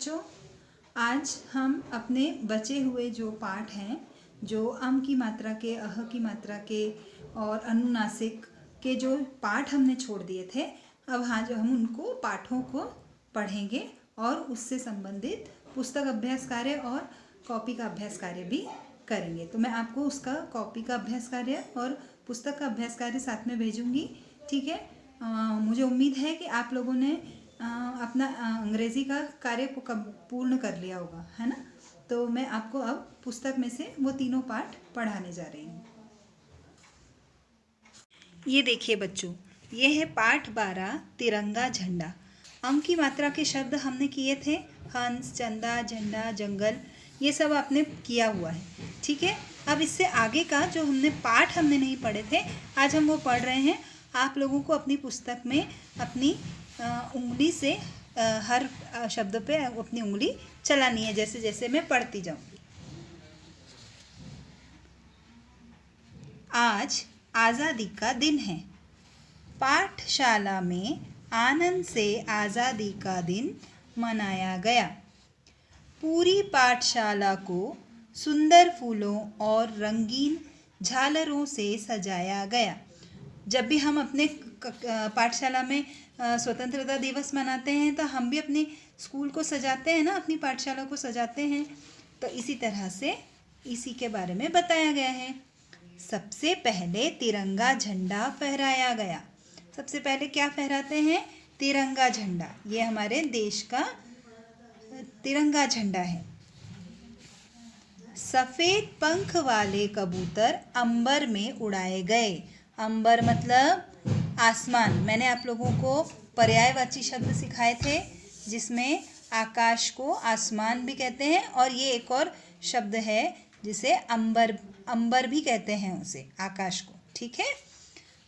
बच्चों, आज हम अपने बचे हुए जो पाठ हैं, जो अम की मात्रा के, अह की मात्रा के और अनुनासिक के जो पाठ हमने छोड़ दिए थे, अब हाँ जो हम उनको पाठों को पढ़ेंगे और उससे संबंधित पुस्तक अभ्यास कार्य और कॉपी का अभ्यास कार्य भी करेंगे। तो मैं आपको उसका कॉपी का अभ्यास कार्य और पुस्तक का अभ्यास कार्य साथ में भेजूँगी, ठीक है। मुझे उम्मीद है कि आप लोगों ने अपना अंग्रेज़ी का कार्य पूर्ण कर लिया होगा, है ना। तो मैं आपको अब पुस्तक में से वो तीनों पाठ पढ़ाने जा रही हूँ। ये देखिए बच्चों, ये है पाठ 12 तिरंगा झंडा। अम की मात्रा के शब्द हमने किए थे, हंस, चंदा, झंडा, जंगल, ये सब आपने किया हुआ है, ठीक है। अब इससे आगे का जो पाठ हमने नहीं पढ़े थे, आज हम वो पढ़ रहे हैं। आप लोगों को अपनी पुस्तक में अपनी उंगली से हर शब्द पे अपनी उंगली चलानी है, जैसे जैसे मैं पढ़ती जाऊंगी। आज आज़ादी का दिन है। पाठशाला में आनंद से आज़ादी का दिन मनाया गया। पूरी पाठशाला को सुंदर फूलों और रंगीन झालरों से सजाया गया। जब भी हम अपने पाठशाला में स्वतंत्रता दिवस मनाते हैं, तो हम भी अपने स्कूल को सजाते हैं ना, अपनी पाठशाला को सजाते हैं। तो इसी तरह से इसी के बारे में बताया गया है। सबसे पहले तिरंगा झंडा फहराया गया। सबसे पहले क्या फहराते हैं? तिरंगा झंडा। ये हमारे देश का तिरंगा झंडा है। सफ़ेद पंख वाले कबूतर अंबर में उड़ाए गए। अंबर मतलब आसमान। मैंने आप लोगों को पर्यायवाची शब्द सिखाए थे, जिसमें आकाश को आसमान भी कहते हैं, और ये एक और शब्द है जिसे अंबर भी कहते हैं, उसे आकाश को, ठीक है।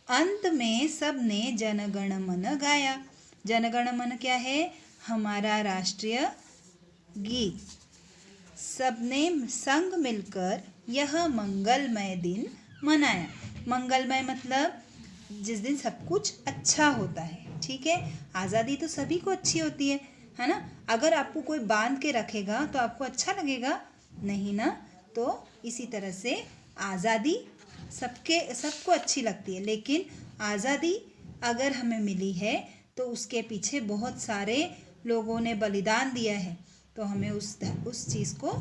अंत में सब ने जनगण मन गाया। जनगण मन क्या है? हमारा राष्ट्रीय गीत। सबने संग मिलकर यह मंगलमय दिन मनाया। मंगलमय मतलब जिस दिन सब कुछ अच्छा होता है, ठीक है। आज़ादी तो सभी को अच्छी होती है ना। अगर आपको कोई बांध के रखेगा तो आपको अच्छा लगेगा? नहीं ना। तो इसी तरह से आज़ादी सबको अच्छी लगती है, लेकिन आज़ादी अगर हमें मिली है तो उसके पीछे बहुत सारे लोगों ने बलिदान दिया है, तो हमें उस चीज़ को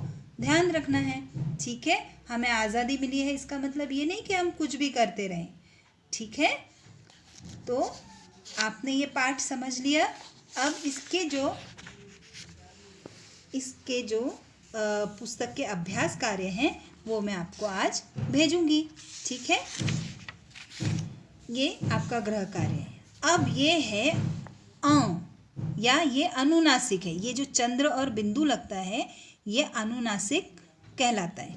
ध्यान रखना है, ठीक है। हमें आज़ादी मिली है, इसका मतलब ये नहीं कि हम कुछ भी करते रहें, ठीक है। तो आपने ये पाठ समझ लिया। अब इसके जो पुस्तक के अभ्यास कार्य हैं वो मैं आपको आज भेजूंगी, ठीक है। ये आपका गृह कार्य है। अब ये है या ये अनुनासिक है। ये जो चंद्र और बिंदु लगता है, ये अनुनासिक कहलाता है।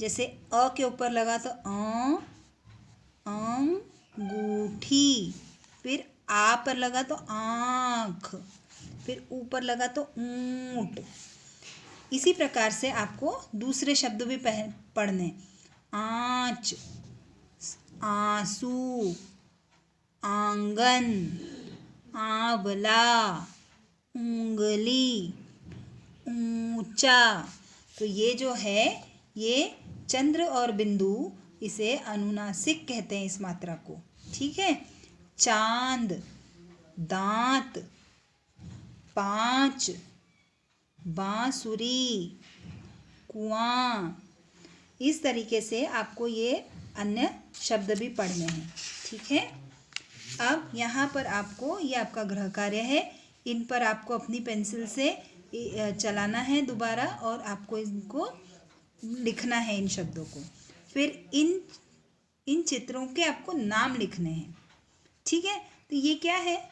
जैसे अ के ऊपर लगा तो अंगूठी, फिर आ पर लगा तो आँख, फिर ऊपर लगा तो ऊंट। इसी प्रकार से आपको दूसरे शब्द भी पढ़ने। आँच, आंसू, आंगन, आंवला, उंगली, ऊंचा। तो ये जो है, ये चंद्र और बिंदु, इसे अनुनासिक कहते हैं, इस मात्रा को, ठीक है। चांद, दांत, पाँच, बांसुरी, कुआं। इस तरीके से आपको ये अन्य शब्द भी पढ़ने हैं, ठीक है। अब यहाँ पर आपको, ये आपका गृह कार्य है, इन पर आपको अपनी पेंसिल से चलाना है दोबारा, और आपको इनको लिखना है, इन शब्दों को। फिर इन चित्रों के आपको नाम लिखने हैं, ठीक है। तो ये क्या है?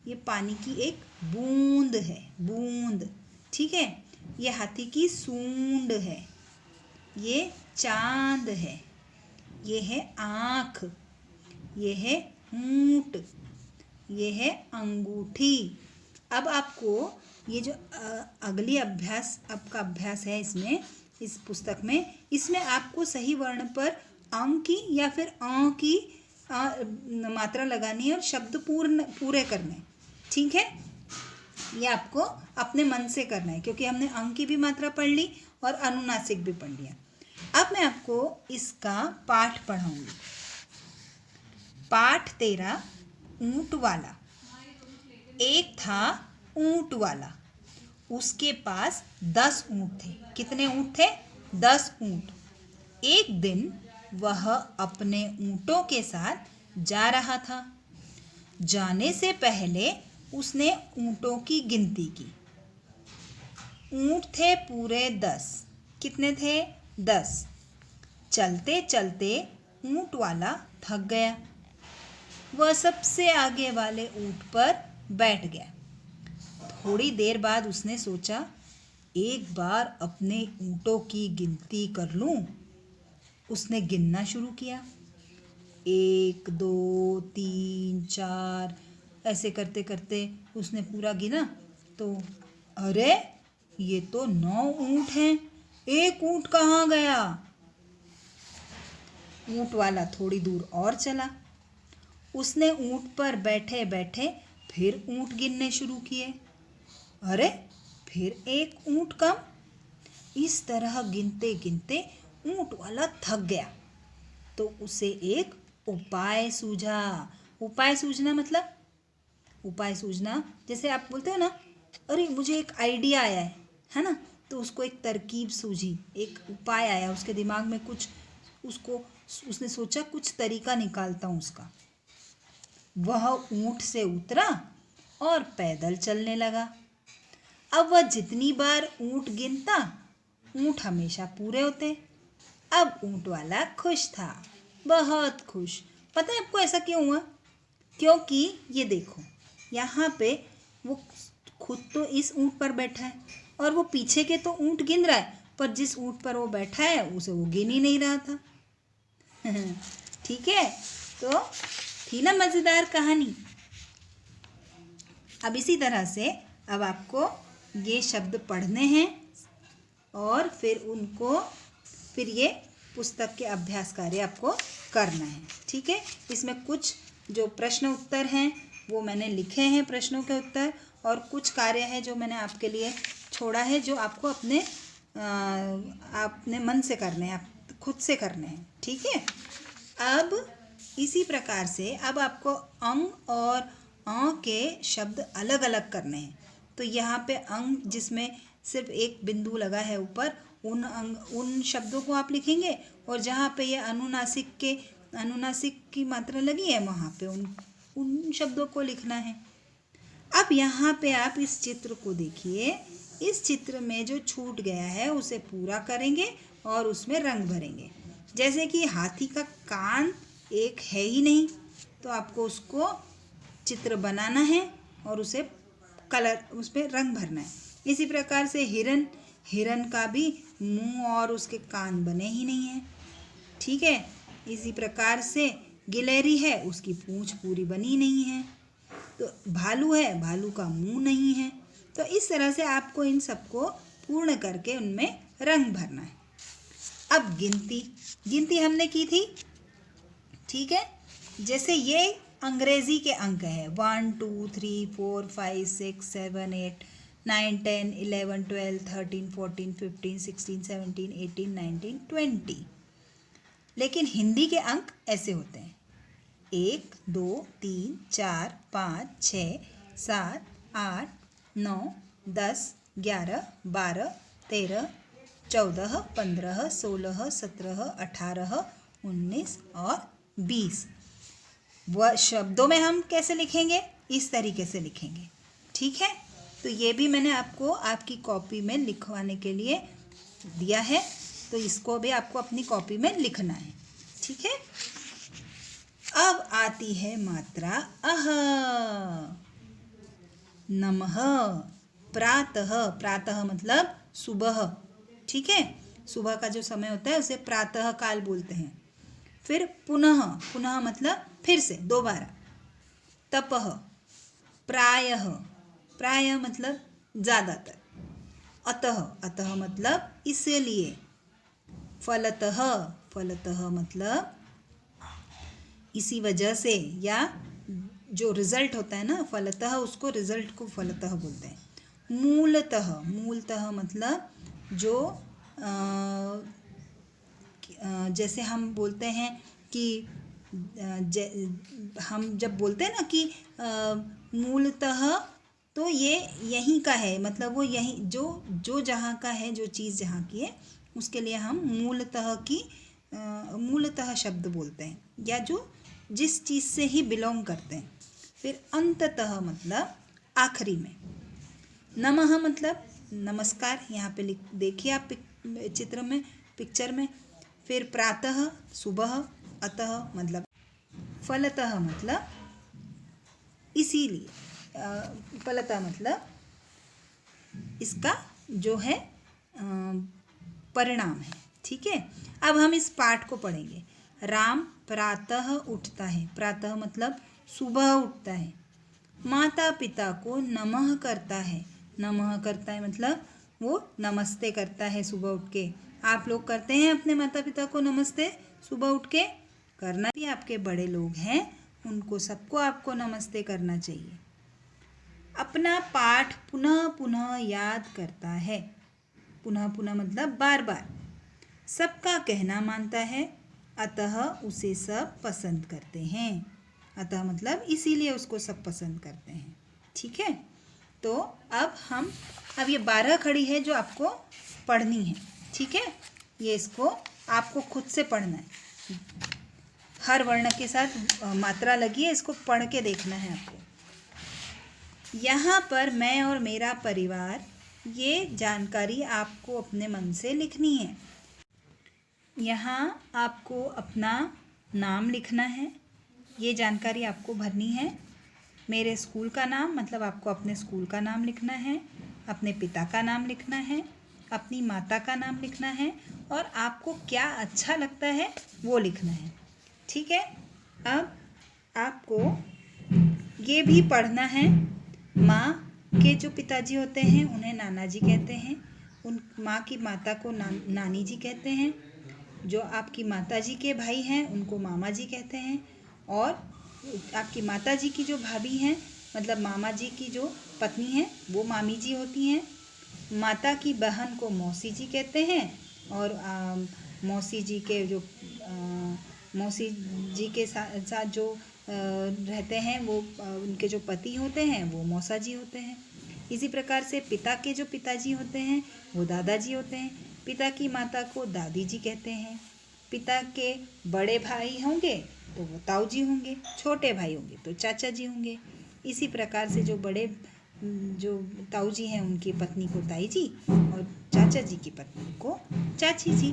ये पानी की एक बूंद है, बूंद, ठीक है। ये हाथी की सूंड है, ये चांद है, ये है आँख, ये है ऊंट, ये है अंगूठी। अब आपको ये जो अगली आपका अभ्यास है, इस पुस्तक में, इसमें आपको सही वर्ण पर अंग की या फिर अ की मात्रा लगानी है और शब्द पूरे करने, ठीक है। ये आपको अपने मन से करना है, क्योंकि हमने अंग की भी मात्रा पढ़ ली और अनुनासिक भी पढ़ लिया। अब मैं आपको इसका पाठ पढ़ाऊंगी। पाठ 13, ऊंट वाला। एक था ऊंट वाला, उसके पास 10 ऊंट थे। कितने ऊंट थे? 10 ऊंट। एक दिन वह अपने ऊंटों के साथ जा रहा था। जाने से पहले उसने ऊंटों की गिनती की। ऊंट थे पूरे 10। कितने थे? 10। चलते चलते ऊंट वाला थक गया। वह सबसे आगे वाले ऊंट पर बैठ गया। थोड़ी देर बाद उसने सोचा, एक बार अपने ऊंटों की गिनती कर लूं। उसने गिनना शुरू किया। 1 2 3 4 ऐसे करते करते उसने पूरा गिना तो अरे ये तो 9 ऊंट हैं। एक ऊंट कहाँ गया? ऊंट वाला थोड़ी दूर और चला। उसने ऊंट पर बैठे बैठे फिर ऊंट गिनने शुरू किए। अरे फिर एक ऊंट कम। इस तरह गिनते गिनते ऊंट वाला थक गया तो उसे एक उपाय सूझा। उपाय सूझना मतलब, उपाय सूझना जैसे आप बोलते हो ना, अरे मुझे एक आइडिया आया है ना, तो उसको एक तरकीब सूझी, एक उपाय आया उसके दिमाग में, कुछ उसको उसने सोचा कुछ तरीका निकालता हूँ उसका। वह ऊंट से उतरा और पैदल चलने लगा। अब वह जितनी बार ऊंट गिनता, ऊंट हमेशा पूरे होते। अब ऊंट वाला खुश था, बहुत खुश। पता है आपको ऐसा क्यों हुआ? क्योंकि ये देखो, यहाँ पे वो खुद तो इस ऊंट पर बैठा है और वो पीछे के तो ऊंट गिन रहा है, पर जिस ऊंट पर वो बैठा है उसे वो गिन ही नहीं रहा था। ठीक है, तो थी ना मज़ेदार कहानी। अब इसी तरह से अब आपको ये शब्द पढ़ने हैं और फिर ये पुस्तक के अभ्यास कार्य आपको करना है। ठीक है, इसमें कुछ जो प्रश्न उत्तर हैं वो मैंने लिखे हैं, प्रश्नों के उत्तर, और कुछ कार्य है जो मैंने आपके लिए छोड़ा है जो आपको अपने मन से करने हैं, आप खुद से करने हैं। ठीक है, अब इसी प्रकार से अब आपको अंग और अ के शब्द अलग अलग करने हैं। तो यहाँ पे अंग जिसमें सिर्फ एक बिंदु लगा है ऊपर, उन शब्दों को आप लिखेंगे, और जहाँ पे ये अनुनासिक की मात्रा लगी है वहाँ पे उन शब्दों को लिखना है। अब यहाँ पे आप इस चित्र को देखिए। इस चित्र में जो छूट गया है उसे पूरा करेंगे और उसमें रंग भरेंगे। जैसे कि हाथी का कान एक है ही नहीं, तो आपको उसको चित्र बनाना है और उस पर रंग भरना है। इसी प्रकार से हिरन का भी मुंह और उसके कान बने ही नहीं हैं। ठीक है, इसी प्रकार से गिलहरी है, उसकी पूंछ पूरी बनी नहीं है। तो भालू है, भालू का मुंह नहीं है। तो इस तरह से आपको इन सबको पूर्ण करके उनमें रंग भरना है। अब गिनती हमने की थी। ठीक है, जैसे ये अंग्रेजी के अंक है 1 2 3 4 5 6 7 8 9 10 11 12 13 14 15 16 17 18 19 20। लेकिन हिंदी के अंक ऐसे होते हैं 1 2 3 4 5 6 7 8 9 10 11 12 13 14 15 16 17 18 19 और 20। वह शब्दों में हम कैसे लिखेंगे? इस तरीके से लिखेंगे। ठीक है, तो ये भी मैंने आपको आपकी कॉपी में लिखवाने के लिए दिया है, तो इसको भी आपको अपनी कॉपी में लिखना है। ठीक है, अब आती है मात्रा अह। नमः, प्रातः, प्रातः मतलब सुबह। ठीक है, सुबह का जो समय होता है उसे प्रातः काल बोलते हैं। फिर पुनः, पुनः मतलब फिर से दोबारा। तपः, प्रायः, प्रायः मतलब ज़्यादातर। अतः, अतः मतलब इसलिए। फलतः, फलतः मतलब इसी वजह से या जो रिजल्ट होता है ना फलतः, उसको रिजल्ट को फलतः बोलते हैं। मूलतः, मूलतः मतलब जो जैसे हम बोलते हैं कि हम जब बोलते हैं ना कि मूलतः, तो ये यहीं का है, मतलब वो यहीं जो जहाँ का है, जो चीज़ जहाँ की है, उसके लिए हम मूलतः शब्द बोलते हैं, या जो जिस चीज़ से ही बिलोंग करते हैं। फिर अंततः मतलब आखिरी में। नमः मतलब नमस्कार, यहाँ पे देखिए आप चित्र में, पिक्चर में। फिर प्रातः सुबह, अतः मतलब फलतः मतलब इसीलिए, फलतः मतलब इसका जो है परिणाम है। ठीक है, अब हम इस पाठ को पढ़ेंगे। राम प्रातः उठता है, प्रातः मतलब सुबह उठता है। माता पिता को नमः करता है, नमः करता है मतलब वो नमस्ते करता है सुबह उठ के। आप लोग करते हैं अपने माता पिता को नमस्ते सुबह उठ के? करना भी, आपके बड़े लोग हैं उनको सबको आपको नमस्ते करना चाहिए। अपना पाठ पुनः पुनः याद करता है, पुनः पुनः मतलब बार बार। सबका कहना मानता है, अतः उसे सब पसंद करते हैं। अतः मतलब इसीलिए उसको सब पसंद करते हैं। ठीक है, तो अब ये 12 खड़ी है जो आपको पढ़नी है। ठीक है, ये इसको आपको खुद से पढ़ना है, हर वर्ण के साथ मात्रा लगी है, इसको पढ़ के देखना है आपको। यहाँ पर मैं और मेरा परिवार, ये जानकारी आपको अपने मन से लिखनी है। यहाँ आपको अपना नाम लिखना है, ये जानकारी आपको भरनी है। मेरे स्कूल का नाम मतलब आपको अपने स्कूल का नाम लिखना है, अपने पिता का नाम लिखना है, अपनी माता का नाम लिखना है, और आपको क्या अच्छा लगता है वो लिखना है। ठीक है, अब आपको ये भी पढ़ना है। माँ के जो पिताजी होते हैं उन्हें नाना जी कहते हैं, उन माँ की माता को नानी जी कहते हैं, जो आपकी माता जी के भाई हैं उनको मामा जी कहते हैं, और आपकी माता जी की जो भाभी हैं मतलब मामा जी की जो पत्नी हैं वो मामी जी होती हैं। माता की बहन को मौसी जी कहते हैं, और मौसी जी के जो मौसी जी के साथ जो रहते हैं वो उनके जो पति होते हैं वो मौसा जी होते हैं। इसी प्रकार से पिता के जो पिताजी होते हैं वो दादाजी होते हैं। पिता की माता को दादी जी कहते हैं। पिता के बड़े भाई होंगे तो वो ताऊ जी होंगे, छोटे भाई होंगे तो चाचा जी होंगे। इसी प्रकार से जो ताऊ जी हैं उनकी पत्नी को ताई जी, और चाचा जी की पत्नी को चाची जी।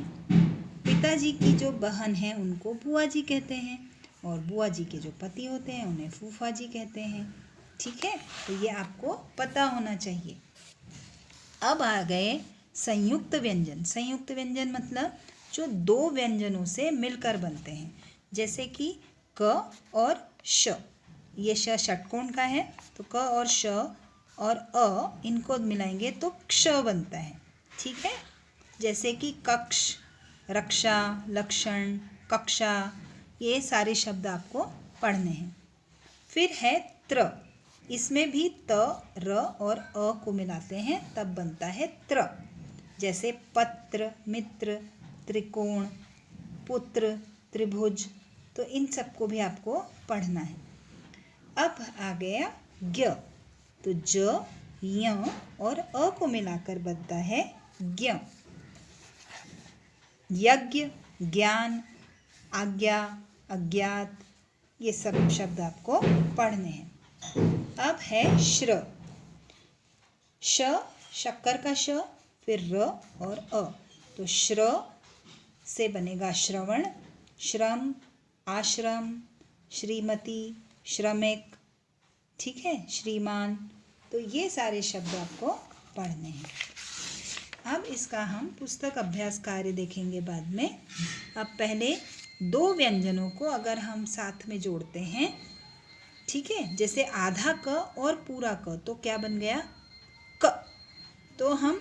पिताजी की जो बहन है उनको बुआ जी कहते हैं, और बुआ जी के जो पति होते हैं उन्हें फूफा जी कहते हैं। ठीक है, तो ये आपको पता होना चाहिए। अब आ गए संयुक्त व्यंजन। संयुक्त व्यंजन मतलब जो दो व्यंजनों से मिलकर बनते हैं, जैसे कि क और श। ये श षटकोण का है, तो क और श और अ इनको मिलाएंगे तो क्ष बनता है। ठीक है, जैसे कि कक्ष, रक्षा, लक्षण, कक्षा, ये सारे शब्द आपको पढ़ने हैं। फिर है त्र, इसमें भी त, र और अ को मिलाते हैं तब बनता है त्र। जैसे पत्र, मित्र, त्रिकोण, पुत्र, त्रिभुज, तो इन सबको भी आपको पढ़ना है। अब आ गया ज्ञ, तो ज, य और अ को मिलाकर बनता है ज्ञ। यज्ञ, ज्ञान, आज्ञा, अज्ञात, ये सब शब्द आपको पढ़ने हैं। अब है श्र। श शक्कर का श, फिर र और अ, तो श्र से बनेगा श्रवण, श्रम, आश्रम, श्रीमती, श्रमिक। ठीक है, श्रीमान, तो ये सारे शब्द आपको पढ़ने हैं। अब इसका हम पुस्तक अभ्यास कार्य देखेंगे बाद में। अब पहले दो व्यंजनों को अगर हम साथ में जोड़ते हैं, ठीक है, जैसे आधा क और पूरा क, तो क्या बन गया? क। तो हम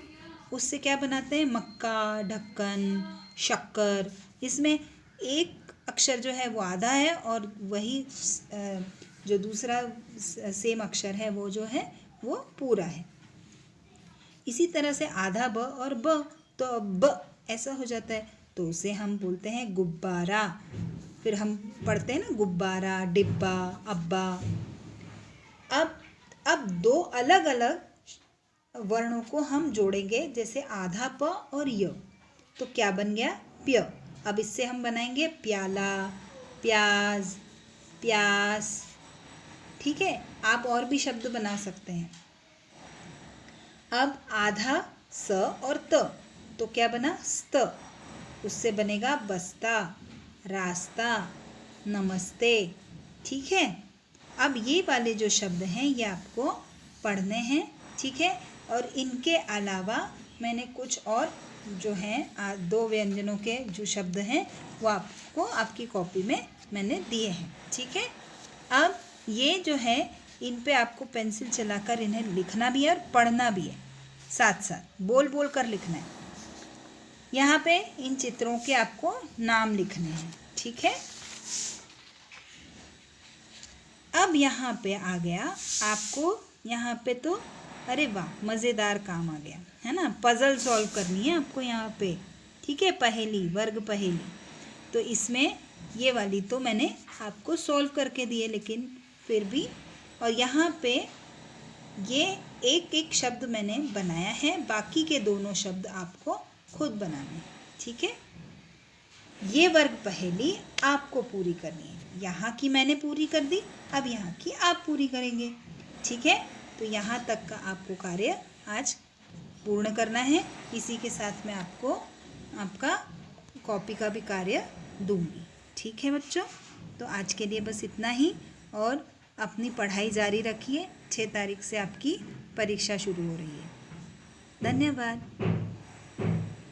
उससे क्या बनाते हैं? मक्का, ढक्कन, शक्कर। इसमें एक अक्षर जो है वो आधा है और वही जो दूसरा सेम अक्षर है वो जो है वो पूरा है। इसी तरह से आधा ब और ब, तो ब ऐसा हो जाता है, तो उसे हम बोलते हैं गुब्बारा। फिर हम पढ़ते हैं ना गुब्बारा, डिब्बा, अब्बा। अब दो अलग अलग वर्णों को हम जोड़ेंगे, जैसे आधा प और य, तो क्या बन गया? प्य। अब इससे हम बनाएंगे प्याला, प्याज, प्यास। ठीक है, आप और भी शब्द बना सकते हैं। अब आधा स और त, तो क्या बना? स्त। उससे बनेगा बस्ता, रास्ता, नमस्ते। ठीक है, अब ये वाले जो शब्द हैं ये आपको पढ़ने हैं। ठीक है, और इनके अलावा मैंने कुछ और जो हैं 2 व्यंजनों के जो शब्द हैं वो आपको आपकी कॉपी में मैंने दिए हैं। ठीक है, अब ये जो है इन पे आपको पेंसिल चलाकर इन्हें लिखना भी है और पढ़ना भी है, साथ साथ बोल बोल कर लिखना है। यहाँ पे इन चित्रों के आपको नाम लिखने हैं। ठीक है, अब यहाँ पे आ गया आपको, यहाँ पे तो अरे वाह मज़ेदार काम आ गया है ना, पज़ल सॉल्व करनी है आपको यहाँ पे। ठीक है, पहेली, वर्ग पहेली। तो इसमें ये वाली तो मैंने आपको सॉल्व करके दी है, लेकिन फिर भी, और यहाँ पे ये एक एक शब्द मैंने बनाया है, बाकी के दोनों शब्द आपको खुद बनाने हैं। ठीक है, ये वर्ग पहेली आपको पूरी करनी है। यहाँ की मैंने पूरी कर दी, अब यहाँ की आप पूरी करेंगे। ठीक है, तो यहाँ तक का आपको कार्य आज पूर्ण करना है। इसी के साथ मैं आपको आपका कॉपी का भी कार्य दूंगी। ठीक है बच्चों, तो आज के लिए बस इतना ही, और अपनी पढ़ाई जारी रखिए। 6 तारीख से आपकी परीक्षा शुरू हो रही है। धन्यवाद।